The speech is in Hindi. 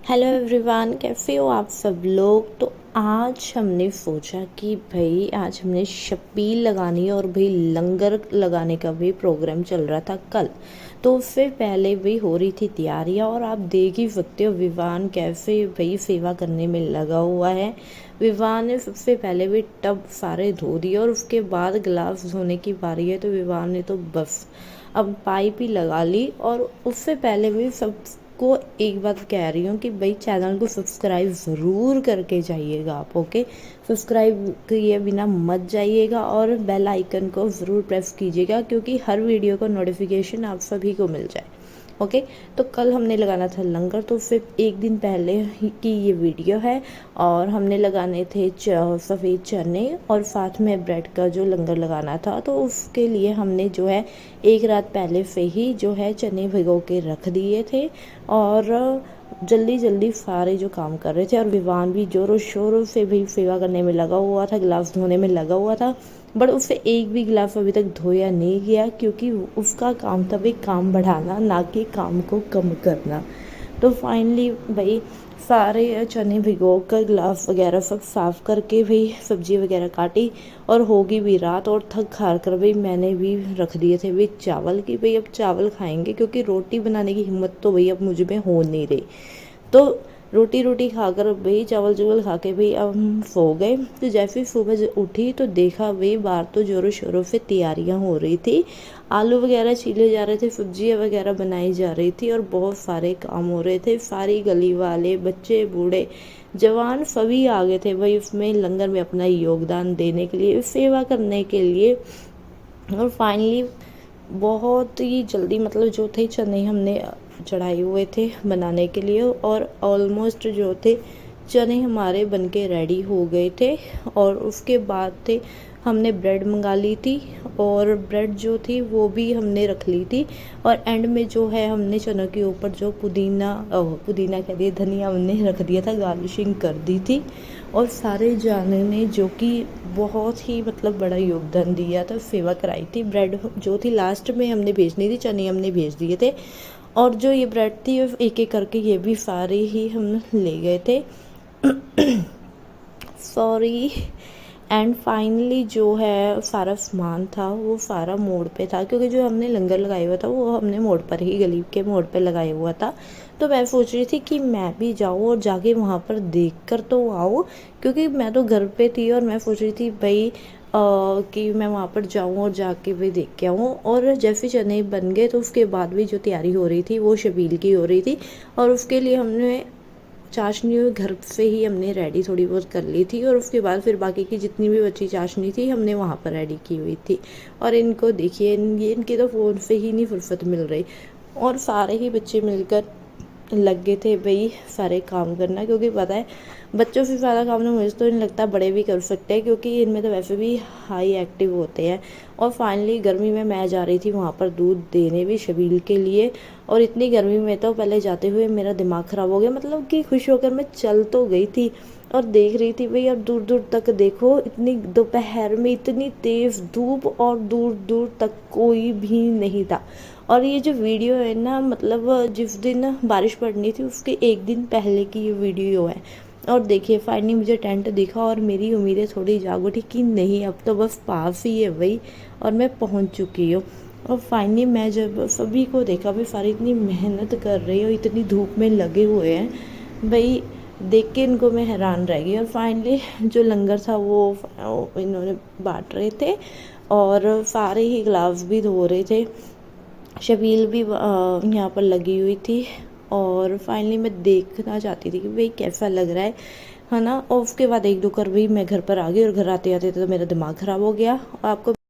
हेलो एवरीवन, कैसे हो आप सब लोग। तो आज हमने सोचा कि भाई आज हमने शबील लगानी है और भाई लंगर लगाने का भी प्रोग्राम चल रहा था कल। तो उससे पहले भी हो रही थी तैयारियां और आप देख ही सकते हो विवान कैसे भाई सेवा करने में लगा हुआ है। विवान ने सबसे पहले भी टब सारे धो दिए और उसके बाद ग्लास धोने की बारी है। तो विवान ने तो बस अब पाइप ही लगा ली। और उससे पहले भी सबको एक बात कह रही हूँ कि भाई चैनल को सब्सक्राइब ज़रूर करके जाइएगा आप। ओके, सब्सक्राइब किए बिना मत जाइएगा और बेल आइकन को ज़रूर प्रेस कीजिएगा क्योंकि हर वीडियो का नोटिफिकेशन आप सभी को मिल जाए। ओके, तो कल हमने लगाना था लंगर, तो फिर एक दिन पहले की ये वीडियो है। और हमने लगाने थे सफ़ेद चने और साथ में ब्रेड का जो लंगर लगाना था। तो उसके लिए हमने जो है एक रात पहले से ही जो है चने भिगो के रख दिए थे और जल्दी जल्दी सारे जो काम कर रहे थे। और विवान भी जोरों शोरों से भी सेवा करने में लगा हुआ था, गिलास धोने में लगा हुआ था। बट उससे एक भी गिलास अभी तक धोया नहीं गया क्योंकि उसका काम था भाई काम बढ़ाना, ना कि काम को कम करना। तो फाइनली भाई सारे चने भिगो कर गिलास वगैरह सब साफ़ करके भाई सब्जी वगैरह काटी और होगी भी रात। और थक हार कर भाई मैंने भी रख दिए थे भाई चावल की, भाई अब चावल खाएंगे क्योंकि रोटी बनाने की हिम्मत तो भाई अब मुझ में हो नहीं रही। तो रोटी रोटी खाकर भाई चावल चावल खा के भाई अब हम सो गए। तो जैसे ही सुबह उठी तो देखा भाई बाहर तो ज़ोरों शोरों से तैयारियां हो रही थी। आलू वगैरह छीले जा रहे थे, सब्जियां वगैरह बनाई जा रही थी और बहुत सारे काम हो रहे थे। सारी गली वाले बच्चे बूढ़े जवान सभी आ गए थे भाई उसमें लंगर में अपना योगदान देने के लिए, सेवा करने के लिए। और फाइनली बहुत ही जल्दी मतलब जो थे चने हमने चढ़ाए हुए थे बनाने के लिए और ऑलमोस्ट जो थे चने हमारे बनके रेडी हो गए थे। और उसके बाद थे हमने ब्रेड मंगा ली थी और ब्रेड जो थी वो भी हमने रख ली थी। और एंड में जो है हमने चनों के ऊपर जो पुदीना कह दिए धनिया हमने रख दिया था, गार्निशिंग कर दी थी। और सारे जाने ने जो कि बहुत ही मतलब बड़ा योगदान दिया था, सेवा कराई थी। ब्रेड जो थी लास्ट में हमने भेजनी थी, चने हमने भेज दिए थे। और जो ये ब्रेड थी एक एक करके ये भी सारे ही हम ले गए थे। सॉरी। एंड फाइनली जो है सारा सामान था वो सारा मोड़ पे था क्योंकि जो हमने लंगर लगाया हुआ था वो हमने मोड़ पर ही, गली के मोड़ पे लगाया हुआ था। तो मैं सोच रही थी कि मैं भी जाऊँ और जाके वहाँ पर देख कर तो आऊँ क्योंकि मैं तो घर पे थी। और मैं सोच रही थी भाई कि मैं वहाँ पर जाऊँ और जाके भी देख के आऊँ। और जैसे चने बन गए तो उसके बाद भी जो तैयारी हो रही थी वो शबील की हो रही थी। और उसके लिए हमने चाशनी घर से ही हमने रेडी थोड़ी बहुत कर ली थी और उसके बाद फिर बाकी की जितनी भी बची चाशनी थी हमने वहाँ पर रेडी की हुई थी। और इनको देखिए ये इनकी तो फ़ोन से ही नहीं फुर्सत मिल रही। और सारे ही बच्चे मिलकर लग गए थे भाई सारे काम करना क्योंकि पता है बच्चों से ज़्यादा काम ना मुझे तो नहीं लगता बड़े भी कर सकते हैं क्योंकि इनमें तो वैसे भी हाई एक्टिव होते हैं। और फाइनली गर्मी में मैं जा रही थी वहाँ पर दूध देने भी शबील के लिए। और इतनी गर्मी में तो पहले जाते हुए मेरा दिमाग ख़राब हो गया, मतलब कि खुश होकर मैं चल तो गई थी और देख रही थी भाई। अब दूर दूर तक देखो इतनी दोपहर में इतनी तेज़ धूप और दूर दूर तक कोई भी नहीं था। और ये जो वीडियो है ना, मतलब जिस दिन बारिश पड़नी थी उसके एक दिन पहले की ये वीडियो है। और देखिए फाइनली मुझे टेंट दिखा और मेरी उम्मीदें थोड़ी जाग उठी कि नहीं अब तो बस पास ही है भाई और मैं पहुंच चुकी हूँ। और फाइनली मैं जब सभी को देखा भाई सारी इतनी मेहनत कर रही है, इतनी धूप में लगे हुए हैं भाई, देख के इनको मैं हैरान रह गई। और फाइनली जो लंगर था वो इन्होंने बांट रहे थे और सारे ही ग्लास भी धो रहे थे। शबील भी यहाँ पर लगी हुई थी। और फाइनली मैं देखना चाहती थी कि भाई कैसा लग रहा है ना। और उसके बाद एक दो कर भी मैं घर पर आ गई और घर आते आते तो मेरा दिमाग ख़राब हो गया। आपको